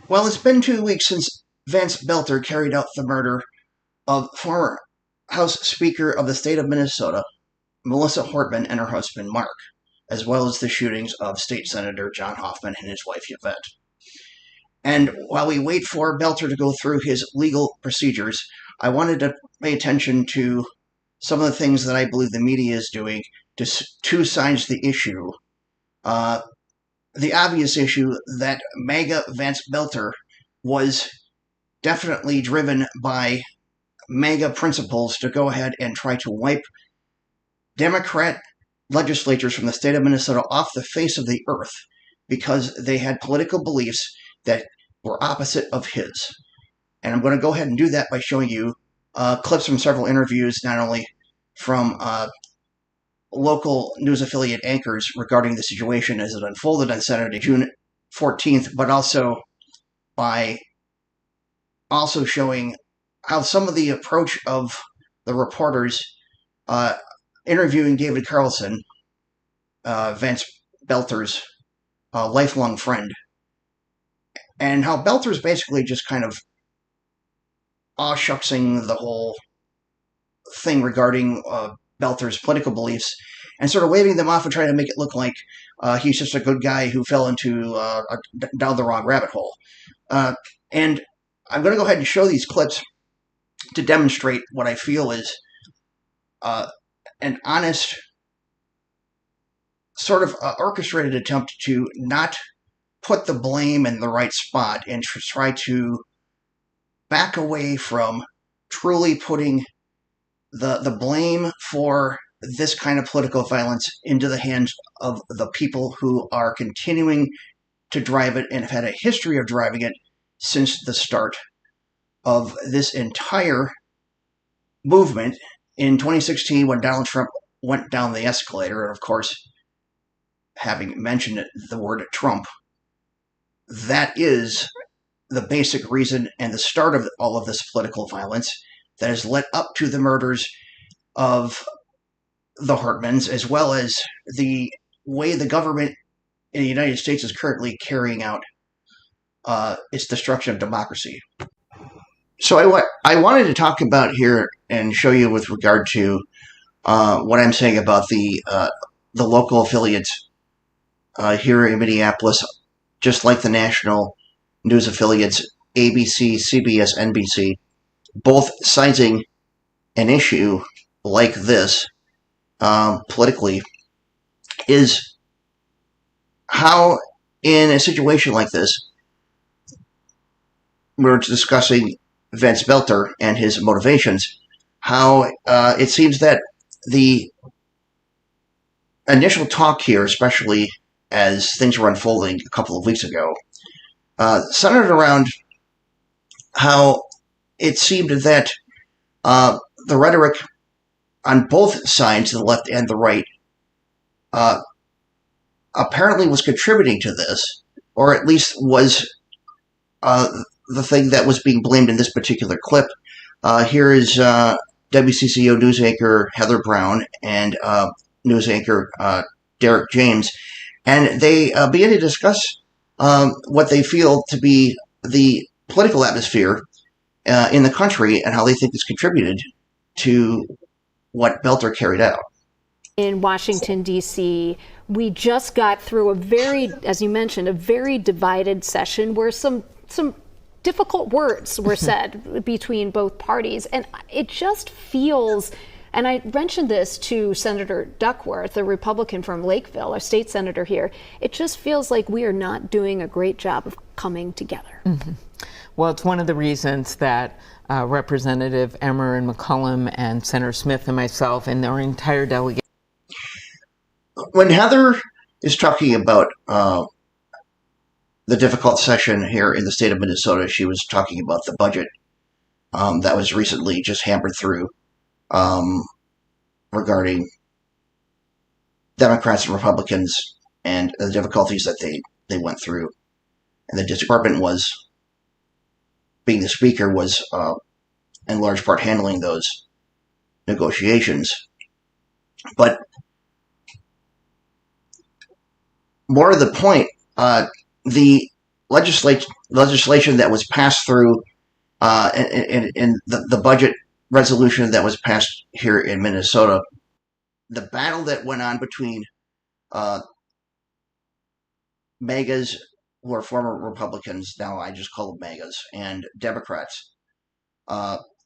Well, it's been 2 weeks since Vance Boelter carried out the murder of former House Speaker of the state of Minnesota, Melissa Hortman, and her husband, Mark, as well as the shootings of State Senator John Hoffman and his wife, Yvette. And while we wait for Boelter to go through his legal procedures, I wanted to pay attention to some of the things that I believe the media is doing to two sides of the issue. The obvious issue that Maga Vance Boelter was definitely driven by MAGA principles to go ahead and try to wipe Democrat legislatures from the state of Minnesota off the face of the earth because they had political beliefs that were opposite of his. And I'm going to go ahead and do that by showing you clips from several interviews, not only from local news affiliate anchors regarding the situation as it unfolded on Saturday, June 14th, but also by showing how some of the approach of the reporters interviewing David Carlson, Vance Boelter's lifelong friend, and how Boelter's basically just kind of aw-shucksing the whole thing regarding Boelter's political beliefs and sort of waving them off and trying to make it look like he's just a good guy who fell into down the wrong rabbit hole. And I'm going to go ahead and show these clips to demonstrate what I feel is an honest, sort of orchestrated attempt to not put the blame in the right spot and to try to back away from truly putting the blame for this kind of political violence into the hands of the people who are continuing to drive it and have had a history of driving it since the start of this entire movement in 2016 when Donald Trump went down the escalator. And of course, having mentioned the word Trump, that is the basic reason and the start of all of this political violence that has led up to the murders of the Hortmans, as well as the way the government in the United States is currently carrying out its destruction of democracy. So I wanted to talk about here and show you with regard to what I'm saying about the local affiliates here in Minneapolis, just like the national news affiliates, ABC, CBS, NBC, both citing an issue like this politically, is how in a situation like this, we're discussing Vance Boelter and his motivations, how it seems that the initial talk here, especially as things were unfolding a couple of weeks ago, centered around how it seemed that the rhetoric on both sides, the left and the right, apparently was contributing to this, or at least was the thing that was being blamed in this particular clip. Here is WCCO news anchor Heather Brown and news anchor Derek James, and they begin to discuss what they feel to be the political atmosphere in the country and how they think it's contributed to what Boelter carried out. In Washington, D.C., we just got through a very, as you mentioned, a very divided session where some difficult words were said between both parties. And it just feels, and I mentioned this to Senator Duckworth, a Republican from Lakeville, our state senator here, it just feels like we are not doing a great job of coming together. Mm-hmm. Well, it's one of the reasons that Representative Emmer and McCollum and Senator Smith and myself and our entire delegation. When Heather is talking about the difficult session here in the state of Minnesota, she was talking about the budget that was recently just hammered through regarding Democrats and Republicans and the difficulties that they went through. And the district department was, being the speaker, was in large part handling those negotiations. But more to the point, the legislation that was passed through in the budget resolution that was passed here in Minnesota. The battle that went on between MAGAs, who are former Republicans, now I just call them MAGAs, and Democrats,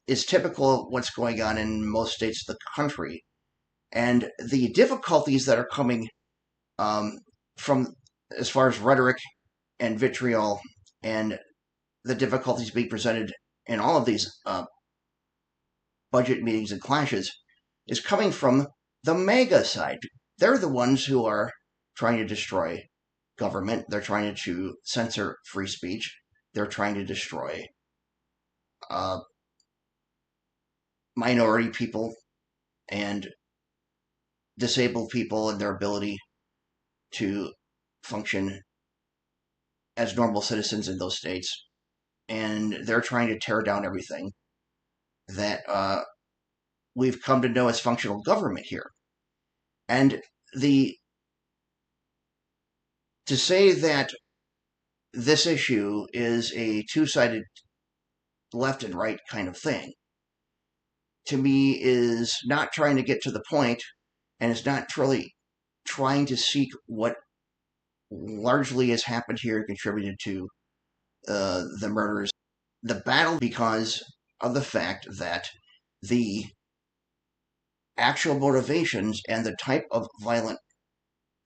is typical of what's going on in most states of the country. And the difficulties that are coming from as far as rhetoric and vitriol and the difficulties being presented in all of these budget meetings and clashes is coming from the MAGA side. They're the ones who are trying to destroy government. They're trying to censor free speech. They're trying to destroy minority people and disabled people and their ability to function as normal citizens in those states. And they're trying to tear down everything that we've come to know as functional government here. And to say that this issue is a two-sided left and right kind of thing, to me, is not trying to get to the point, and it's not truly trying to seek what largely has happened here and contributed to the murders. The battle because of the fact that the actual motivations and the type of violent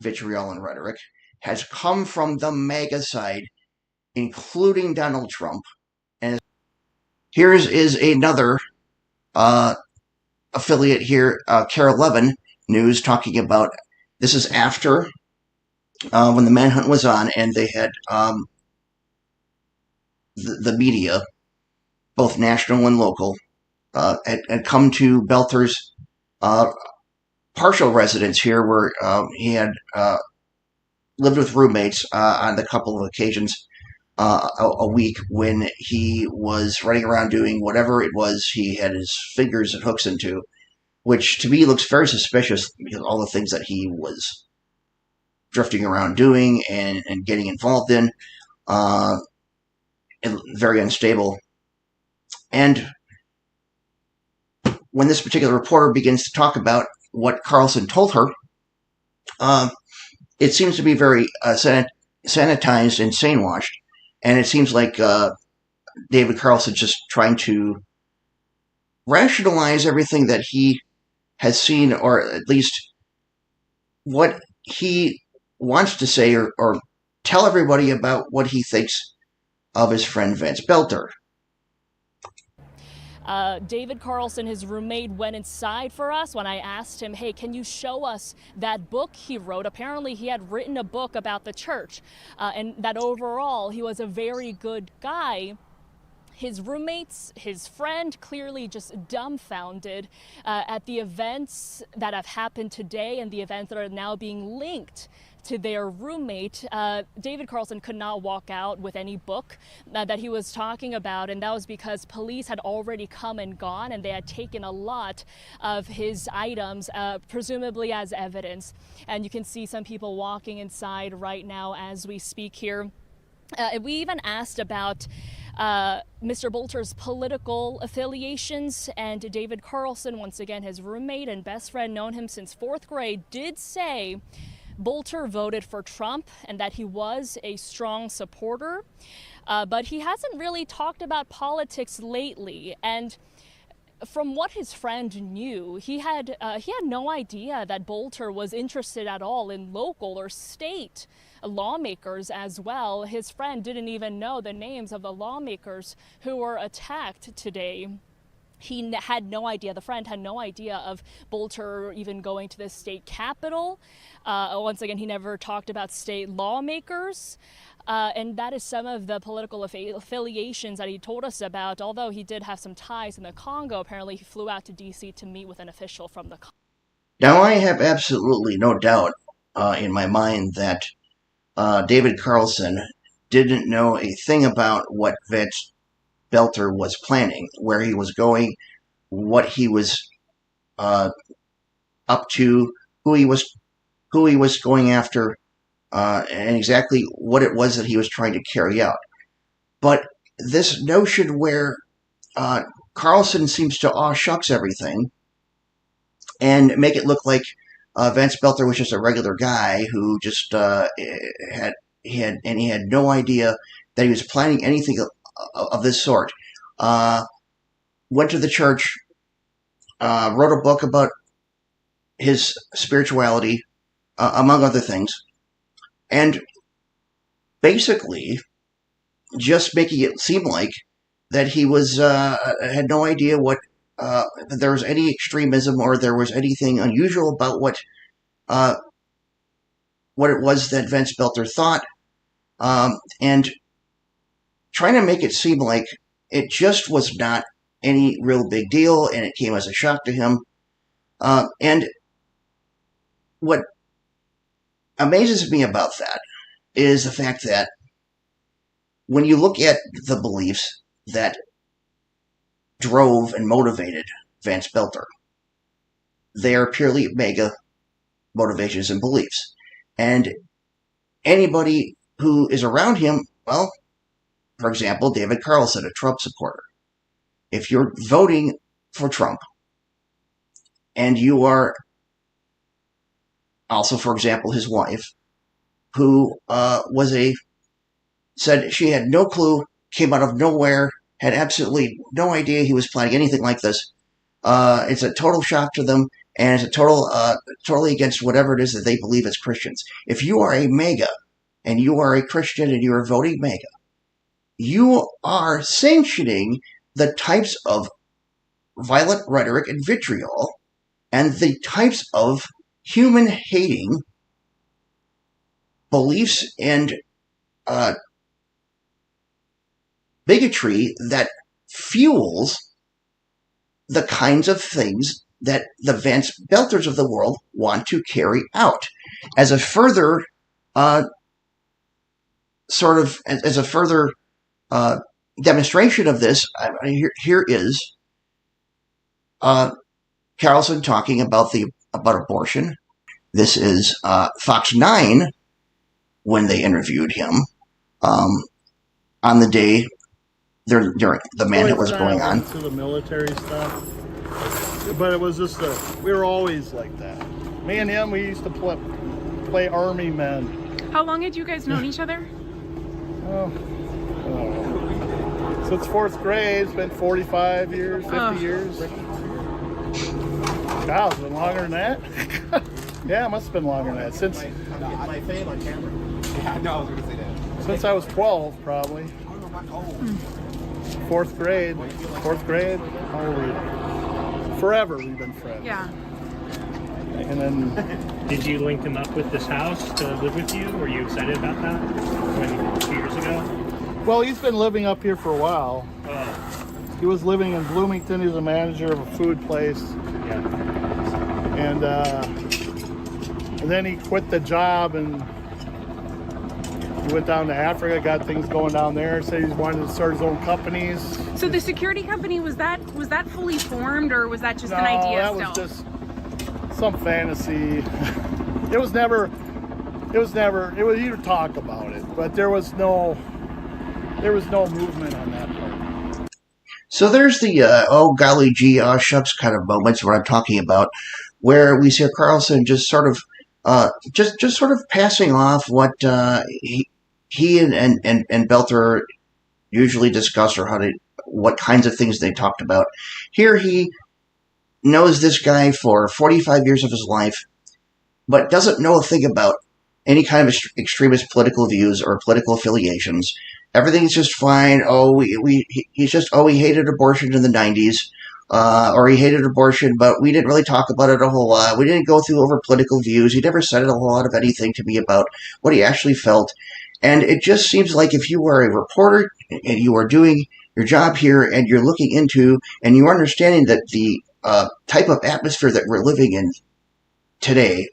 vitriol and rhetoric has come from the MAGA side, including Donald Trump. And here is another affiliate here, KARE 11 News, talking about, this is after when the manhunt was on, and they had the media, both national and local, had come to Boelter's partial residence here, where he had lived with roommates on a couple of occasions a week, when he was running around doing whatever it was he had his fingers and hooks into, which to me looks very suspicious because of all the things that he was drifting around doing and getting involved in, and very unstable. And when this particular reporter begins to talk about what Carlson told her, it seems to be very sanitized and sane-washed. And it seems like David Carlson just trying to rationalize everything that he has seen, or at least what he wants to say, or tell everybody about what he thinks of his friend Vance Boelter. David Carlson, his roommate, went inside for us when I asked him, hey, can you show us that book he wrote? Apparently he had written a book about the church, and that overall he was a very good guy. His roommates, his friend, clearly just dumbfounded at the events that have happened today and the events that are now being linked to their roommate. David Carlson could not walk out with any book that he was talking about, and that was because police had already come and gone, and they had taken a lot of his items, presumably as evidence. And you can see some people walking inside right now as we speak here. We even asked about Mr. Boelter's political affiliations, and David Carlson, once again his roommate and best friend, known him since 4th grade, did say Boelter voted for Trump and that he was a strong supporter, but he hasn't really talked about politics lately. And from what his friend knew, he had no idea that Boelter was interested at all in local or state lawmakers as well. His friend didn't even know the names of the lawmakers who were attacked today. He had no idea, the friend had no idea of Boelter even going to the state capitol. Once again, he never talked about state lawmakers. And that is some of the political affiliations that he told us about. Although he did have some ties in the Congo, apparently he flew out to D.C. to meet with an official from the Congo. Now, I have absolutely no doubt in my mind that David Carlson didn't know a thing about what Vance Boelter was planning, where he was going, what he was up to, who he was going after, and exactly what it was that he was trying to carry out. But this notion where Carlson seems to aw shucks everything and make it look like Vance Boelter was just a regular guy who just had no idea that he was planning anything of this sort. Went to the church, wrote a book about his spirituality, among other things, and basically just making it seem like that he was had no idea what that there was any extremism or there was anything unusual about what it was that Vance Boelter thought, and trying to make it seem like it just was not any real big deal, and it came as a shock to him. And what amazes me about that is the fact that when you look at the beliefs that drove and motivated Vance Boelter, they are purely MAGA motivations and beliefs. And anybody who is around him, well, for example, David Carlson, a Trump supporter. If you're voting for Trump and you are also, for example, his wife, who said she had no clue, came out of nowhere, had absolutely no idea he was planning anything like this. It's a total shock to them, and it's a totally against whatever it is that they believe as Christians. If you are a MAGA, and you are a Christian, and you are voting MAGA, you are sanctioning the types of violent rhetoric and vitriol, and the types of human-hating beliefs and bigotry that fuels the kinds of things that the Vance Boelters of the world want to carry out. As a further demonstration of this, here is Carlson talking about abortion. This is Fox 9 when they interviewed him on the day during the manhunt was going on. To the military stuff, but it was just we were always like that. Me and him, we used to play army men. How long had you guys known each other? Since 4th grade. It's been 45 years, 50 years. God, it's been longer than that. Yeah, it must have been longer than that. Since I was 12, probably. 4th grade. How old were you? Forever we've been friends. Yeah. And then, did you link him up with this house to live with you? Were you excited about that 2 years ago? well, he's been living up here for a while. He was living in Bloomington. He was a manager of a food place. Yeah. And then he quit the job and he went down to Africa, got things going down there, said he wanted to start his own companies. So the security company, was that fully formed, or was that just an idea? No, that was just some fantasy. It was you talk about it, but there was no movement on that part. So there's the oh golly gee shucks kind of moments where I'm talking about, where we see Carlson just sort of passing off what he and Boelter usually discuss, or what kinds of things they talked about. Here he knows this guy for 45 years of his life, but doesn't know a thing about any kind of extremist political views or political affiliations. Everything's just fine. He hated abortion in the 90s, or he hated abortion, but we didn't really talk about it a whole lot. We didn't go through over political views. He never said a whole lot of anything to me about what he actually felt. And it just seems like if you are a reporter and you are doing your job here and you're looking into and you're understanding that the type of atmosphere that we're living in today,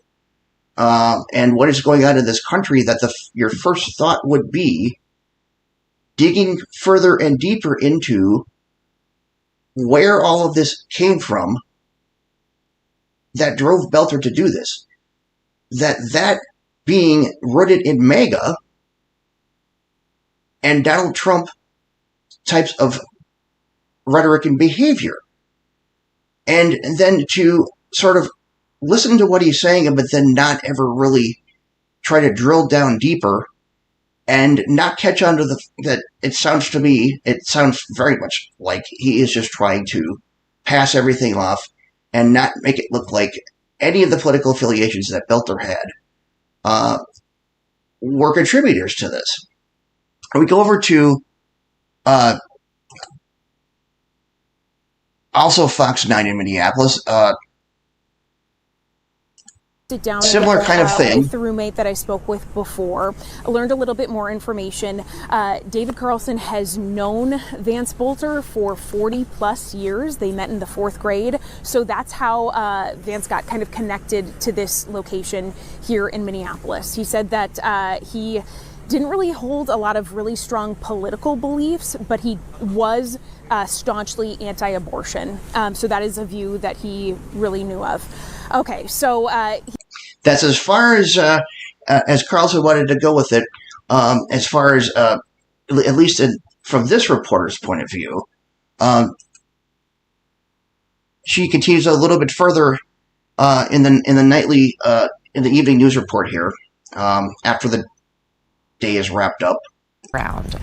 and what is going on in this country, that your first thought would be digging further and deeper into where all of this came from that drove Boelter to do this. That being rooted in MAGA and Donald Trump types of rhetoric and behavior. And then to sort of listen to what he's saying, but then not ever really try to drill down deeper and not catch on to that it sounds very much like he is just trying to pass everything off and not make it look like any of the political affiliations that Boelter had were contributors to this. We go over to also Fox 9 in Minneapolis. Sit down Similar kind of thing. With the roommate that I spoke with before. I learned a little bit more information. David Carlson has known Vance Boelter for 40 plus years. They met in the 4th grade. So that's how Vance got kind of connected to this location here in Minneapolis. He said that he didn't really hold a lot of really strong political beliefs, but he was staunchly anti-abortion. So that is a view that he really knew of. Okay, so that's as far as Carlson wanted to go with it. As far as at least from this reporter's point of view, she continues a little bit further in the evening news report here after the day is wrapped up.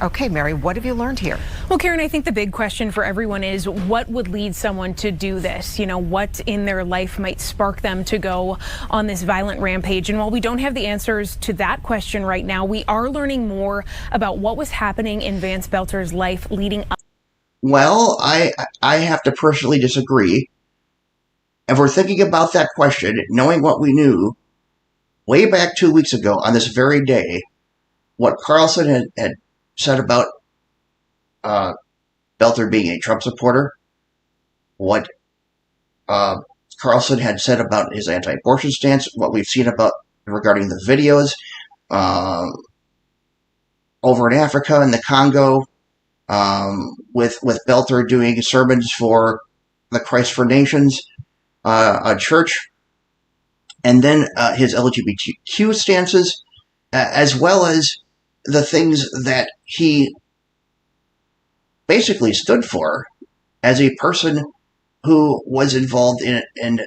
Okay, Mary, what have you learned here? Well, Karen, I think the big question for everyone is what would lead someone to do this? You know, what in their life might spark them to go on this violent rampage? And while we don't have the answers to that question right now, we are learning more about what was happening in Vance Boelter's life leading up. Well, I have to personally disagree. If we're thinking about that question, knowing what we knew way back 2 weeks ago on this very day, what Carlson had said about Boelter being a Trump supporter, what Carlson had said about his anti-abortion stance, what we've seen about regarding the videos over in Africa and the Congo, with Boelter doing sermons for the Christ for Nations church, and then his LGBTQ stances, as well as the things that he basically stood for as a person who was involved in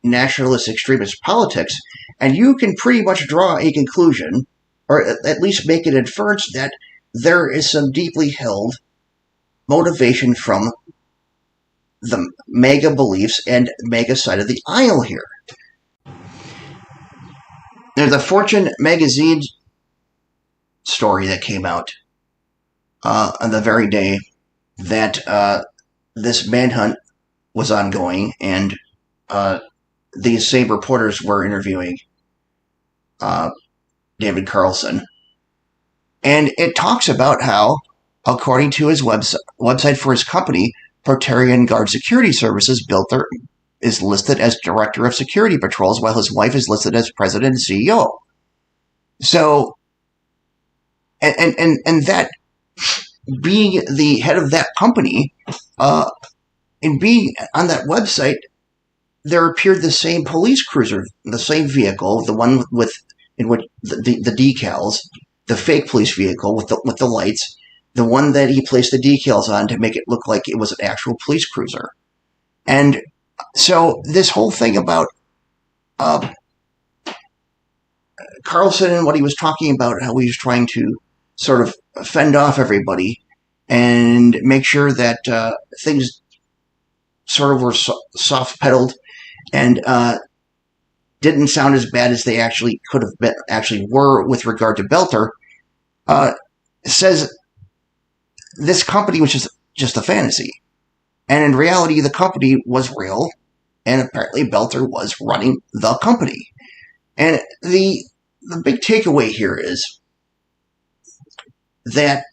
nationalist extremist politics. And you can pretty much draw a conclusion, or at least make an inference, that there is some deeply held motivation from the MAGA beliefs and MAGA side of the aisle here. There's a Fortune magazine story that came out on the very day that this manhunt was ongoing, and these same reporters were interviewing David Carlson. And it talks about how, according to his website for his company, Praetorian Guard Security Services, Boelter is listed as Director of Security Patrols, while his wife is listed as President and CEO. So, and that being the head of that company, and being on that website, there appeared the same police cruiser, the same vehicle, the one in which the decals, the fake police vehicle with the lights, the one that he placed the decals on to make it look like it was an actual police cruiser. And so this whole thing about Carlson and what he was talking about, how he was trying to sort of fend off everybody and make sure that things sort of were soft pedaled and didn't sound as bad as they actually could have been, actually were with regard to Boelter, says this company was just a fantasy. And in reality, the company was real, and apparently Boelter was running the company. And the big takeaway here is that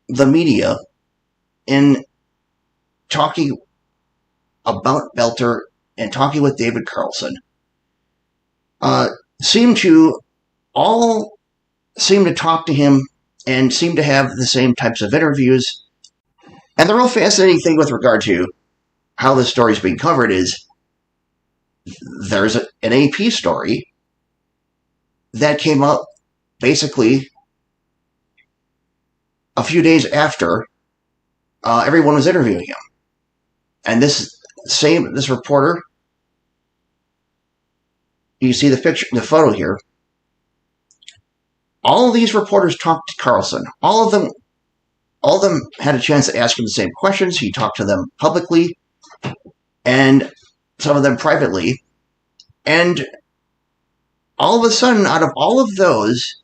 the media, in talking about Boelter and talking with David Carlson, seem to talk to him and seem to have the same types of interviews. And the real fascinating thing with regard to how this story is being covered is there's an AP story that came out basically a few days after everyone was interviewing him. And this reporter, you see the photo here. All of these reporters talked to Carlson. All of them had a chance to ask him the same questions. He talked to them publicly and some of them privately. And all of a sudden, out of all of those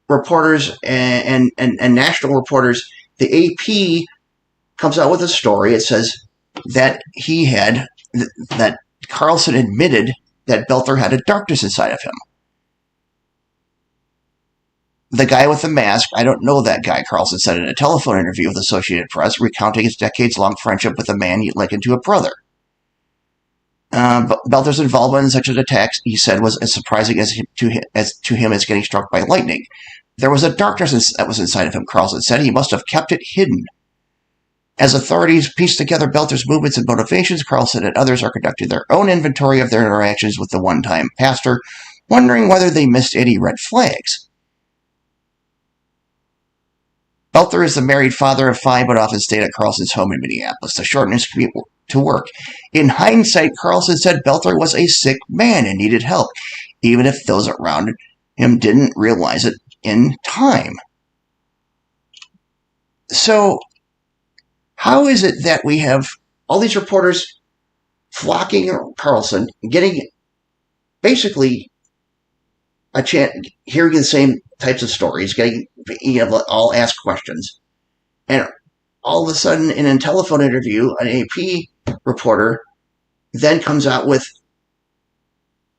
reporters and national reporters, the AP comes out with a story. It says that that Carlson admitted that Boelter had a darkness inside of him. The guy with the mask, I don't know that guy, Carlson said in a telephone interview with the Associated Press, recounting his decades-long friendship with a man he likened to a brother. Boelter's involvement in such an attack, he said, was as surprising to him as getting struck by lightning. There was a darkness that was inside of him, Carlson said. He must have kept it hidden. As authorities piece together Boelter's movements and motivations, Carlson and others are conducting their own inventory of their interactions with the one-time pastor, wondering whether they missed any red flags. Boelter is the married father of 5, but often stayed at Carlson's home in Minneapolis to shorten his commute to work. In hindsight, Carlson said Boelter was a sick man and needed help, even if those around him didn't realize it in time. So, how is it that we have all these reporters flocking Carlson, getting basically a chance, hearing the same types of stories, getting all ask questions, and all of a sudden in a telephone interview, an AP reporter then comes out with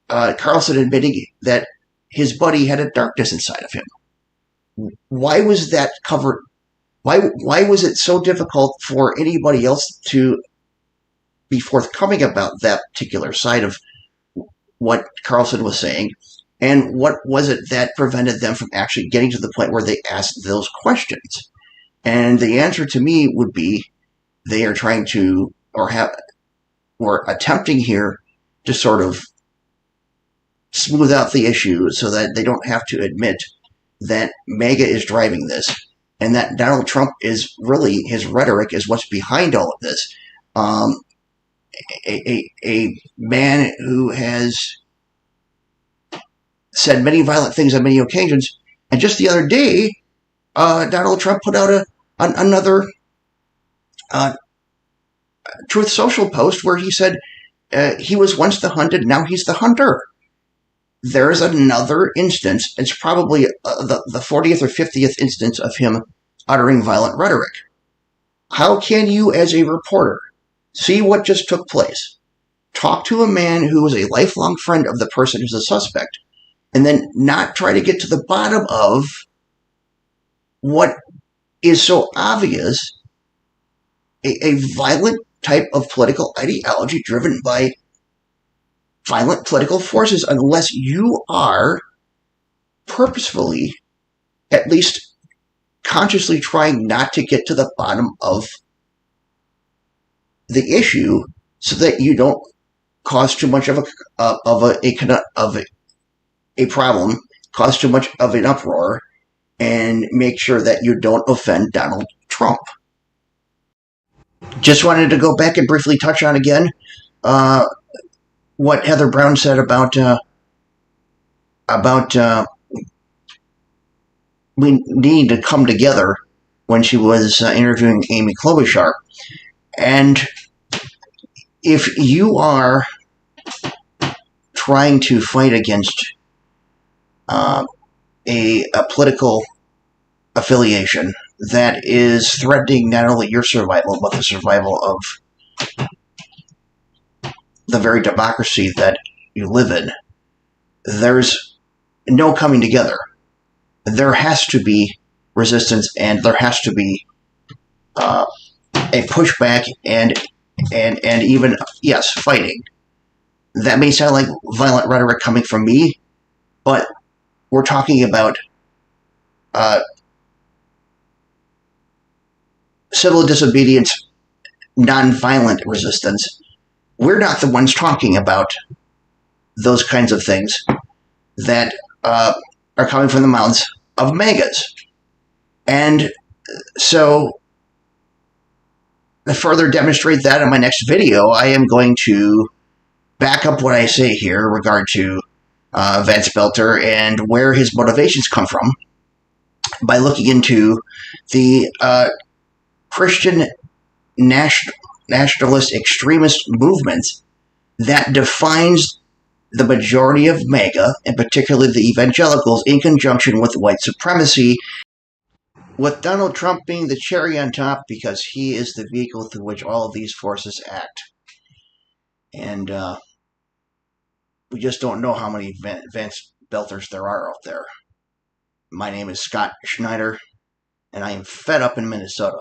Carlson admitting that his buddy had a darkness inside of him. Why was that covered? Why was it so difficult for anybody else to be forthcoming about that particular side of what Carlson was saying? And what was it that prevented them from actually getting to the point where they asked those questions? And the answer to me would be they are trying to, or attempting here to sort of smooth out the issue so that they don't have to admit that MAGA is driving this and that Donald Trump is really, his rhetoric is what's behind all of this. A man who has said many violent things on many occasions. And just the other day, Donald Trump put out another Truth Social post where he said he was once the hunted, now he's the hunter. There is another instance, it's probably the 40th or 50th instance of him uttering violent rhetoric. How can you, as a reporter, see what just took place, talk to a man who is a lifelong friend of the person who's a suspect, and then not try to get to the bottom of what is so obvious, a violent type of political ideology driven by violent political forces, unless you are purposefully, at least consciously trying not to get to the bottom of the issue so that you don't cause too much of a problem, cause too much of an uproar, and make sure that you don't offend Donald Trump. Just wanted to go back and briefly touch on again what Heather Brown said about we need to come together when she was interviewing Amy Klobuchar. And if you are trying to fight against a political affiliation that is threatening not only your survival, but the survival of the very democracy that you live in, there's no coming together. There has to be resistance, and there has to be a pushback, and even, yes, fighting. That may sound like violent rhetoric coming from me, but we're talking about civil disobedience, nonviolent resistance, we're not the ones talking about those kinds of things that are coming from the mouths of MAGAs. And so, to further demonstrate that in my next video, I am going to back up what I say here in regard to Vance Boelter and where his motivations come from by looking into the Christian nationalist extremist movement that defines the majority of MAGA, and particularly the evangelicals, in conjunction with white supremacy, with Donald Trump being the cherry on top because he is the vehicle through which all of these forces act. And we just don't know how many Vance Boelters there are out there. My name is Scott Schneider, and I am fed up in Minnesota.